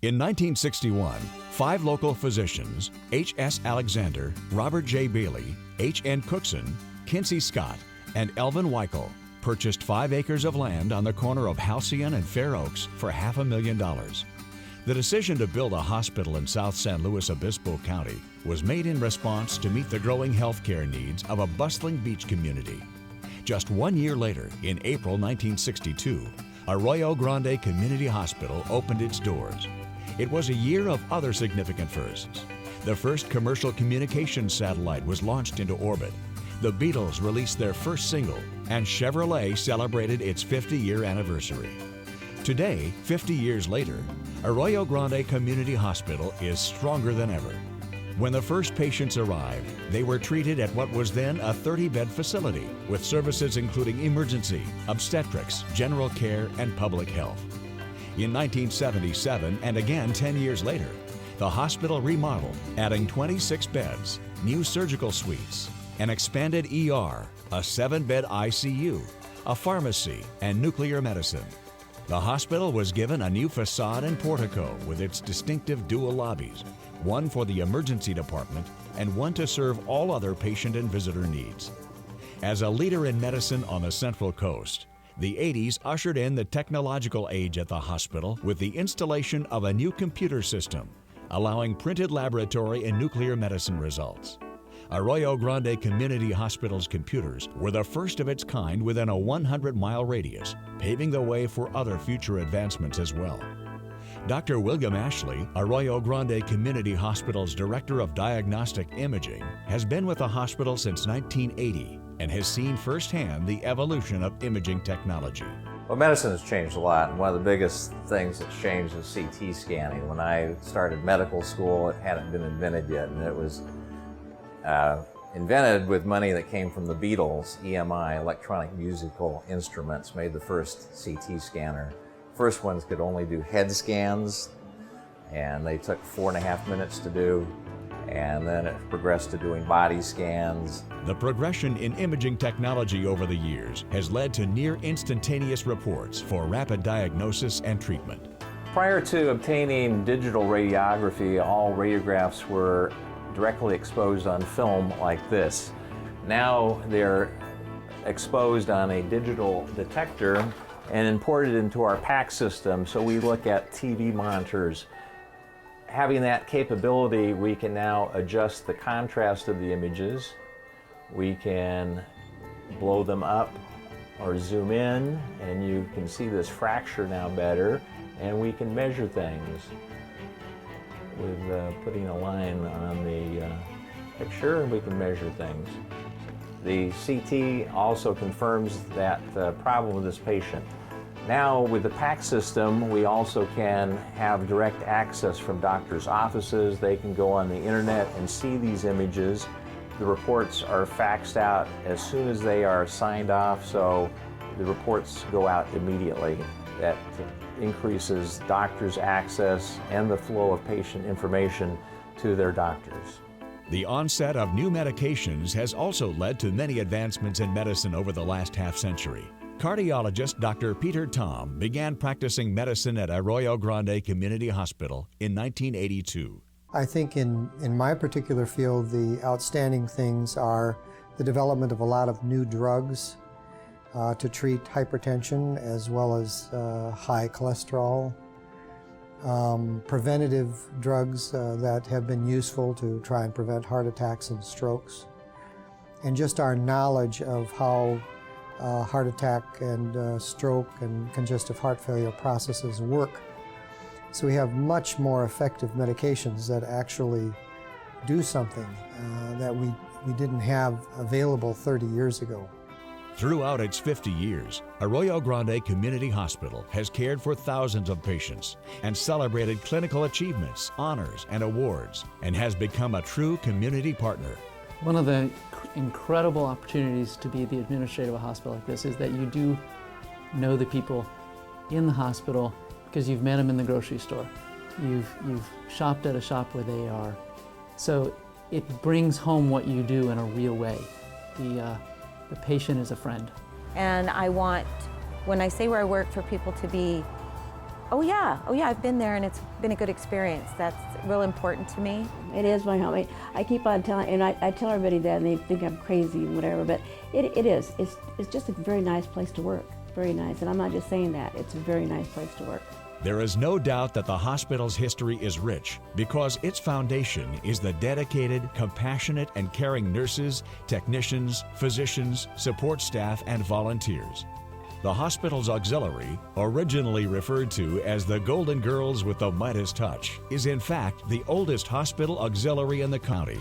In 1961, 5 local physicians, H.S. Alexander, Robert J. Bailey, H.N. Cookson, Kinsey Scott, and Elvin Weichel, purchased 5 acres of land on the corner of Halcyon and Fair Oaks for $500,000. The decision to build a hospital in South San Luis Obispo County was made in response to meet the growing healthcare needs of a bustling beach community. Just 1 year later, in April 1962, Arroyo Grande Community Hospital opened its doors. It was a year of other significant firsts. The first commercial communications satellite was launched into orbit. The Beatles released their first single, and Chevrolet celebrated its 50-year anniversary. Today, 50 years later, Arroyo Grande Community Hospital is stronger than ever. When the first patients arrived, they were treated at what was then a 30-bed facility with services including emergency, obstetrics, general care, and public health. In 1977, and again 10 years later, the hospital remodeled, adding 26 beds, new surgical suites, an expanded ER, a 7-bed ICU, a pharmacy, and nuclear medicine. The hospital was given a new facade and portico with its distinctive dual lobbies, one for the emergency department and one to serve all other patient and visitor needs. As a leader in medicine on the Central Coast, the 80s ushered in the technological age at the hospital with the installation of a new computer system, allowing printed laboratory and nuclear medicine results. Arroyo Grande Community Hospital's computers were the first of its kind within a 100-mile radius, paving the way for other future advancements as well. Dr. William Ashley, Arroyo Grande Community Hospital's Director of Diagnostic Imaging, has been with the hospital since 1980 and has seen firsthand the evolution of imaging technology. Well, medicine has changed a lot, and one of the biggest things that's changed is CT scanning. When I started medical school, it hadn't been invented yet, and it was invented with money that came from the Beatles. EMI, Electronic Musical Instruments, made the first CT scanner. First ones could only do head scans, and they took 4.5 minutes to do, and then it progressed to doing body scans. The progression in imaging technology over the years has led to near instantaneous reports for rapid diagnosis and treatment. Prior to obtaining digital radiography, all radiographs were directly exposed on film like this. Now they're exposed on a digital detector and imported into our PAC system, so we look at TV monitors. Having that capability, we can now adjust the contrast of the images. We can blow them up or zoom in, and you can see this fracture now better, and we can measure things with putting a line on the picture, and we can measure things. The CT also confirms that problem with this patient. Now with the PAC system, we also can have direct access from doctors' offices. They can go on the internet and see these images. The reports are faxed out as soon as they are signed off, so the reports go out immediately. That increases doctors' access and the flow of patient information to their doctors. The onset of new medications has also led to many advancements in medicine over the last half-century. Cardiologist Dr. Peter Tom began practicing medicine at Arroyo Grande Community Hospital in 1982. I think in my particular field, the outstanding things are the development of a lot of new drugs to treat hypertension as well as high cholesterol, preventative drugs that have been useful to try and prevent heart attacks and strokes, and just our knowledge of how heart attack and stroke and congestive heart failure processes work. So we have much more effective medications that actually do something that we didn't have available 30 years ago. Throughout its 50 years, Arroyo Grande Community Hospital has cared for thousands of patients and celebrated clinical achievements, honors, and awards, and has become a true community partner. One of the incredible opportunities to be the administrator of a hospital like this is that you do know the people in the hospital because you've met them in the grocery store. You've shopped at a shop where they are. So it brings home what you do in a real way. The patient is a friend. And I want, when I say where I work, for people to be Oh yeah, I've been there and it's been a good experience. That's real important to me. It is my home. I keep on telling, and I tell everybody that and they think I'm crazy and whatever, but it is. It's just a very nice place to work. Very nice, and I'm not just saying that. It's a very nice place to work. There is no doubt that the hospital's history is rich because its foundation is the dedicated, compassionate, and caring nurses, technicians, physicians, support staff, and volunteers. The hospital's auxiliary, originally referred to as the Golden Girls with the Midas Touch, is in fact the oldest hospital auxiliary in the county.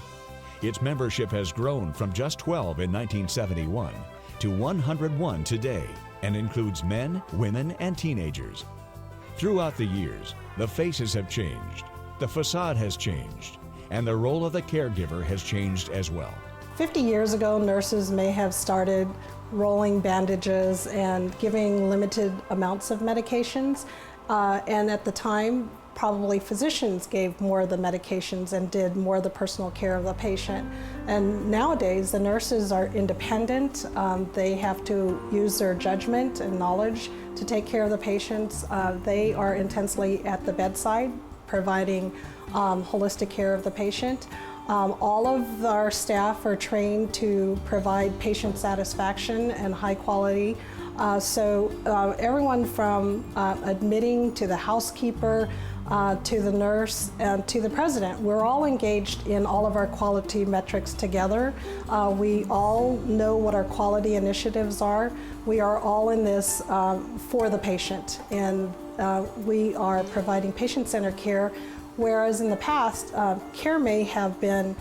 Its membership has grown from just 12 in 1971 to 101 today and includes men, women, and teenagers. Throughout the years, the faces have changed, the facade has changed, and the role of the caregiver has changed as well. 50 years ago, nurses may have started rolling bandages and giving limited amounts of medications. And at the time, probably physicians gave more of the medications and did more of the personal care of the patient. And nowadays, the nurses are independent. They have to use their judgment and knowledge to take care of the patients. They are intensely at the bedside, providing holistic care of the patient. All of our staff are trained to provide patient satisfaction and high quality. So everyone from admitting to the housekeeper, to the nurse, and to the president, we're all engaged in all of our quality metrics together. We all know what our quality initiatives are. We are all in this for the patient, and we are providing patient-centered care. Whereas in the past, care may have been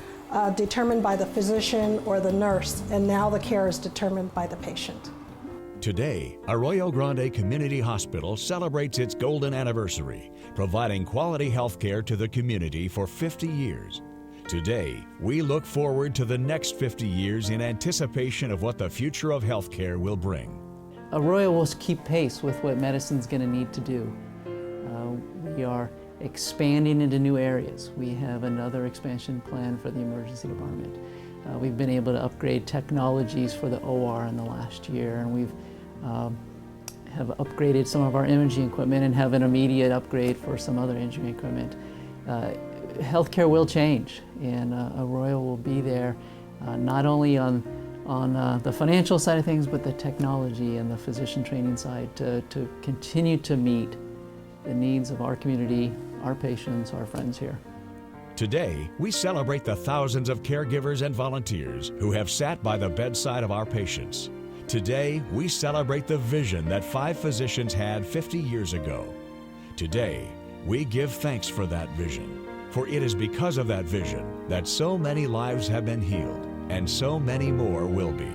determined by the physician or the nurse, and now the care is determined by the patient. Today, Arroyo Grande Community Hospital celebrates its golden anniversary, providing quality health care to the community for 50 years. Today, we look forward to the next 50 years in anticipation of what the future of health care will bring. Arroyo will keep pace with what medicine's going to need to do. We are expanding into new areas. We have another expansion plan for the emergency department. We've been able to upgrade technologies for the OR in the last year, and we've have upgraded some of our imaging equipment and have an immediate upgrade for some other imaging equipment. Healthcare will change, and Arroyo will be there not only on the financial side of things, but the technology and the physician training side to continue to meet the needs of our community, our patients, our friends here. Today, we celebrate the thousands of caregivers and volunteers who have sat by the bedside of our patients. Today, we celebrate the vision that 5 physicians had 50 years ago. Today, we give thanks for that vision, for it is because of that vision that so many lives have been healed and so many more will be.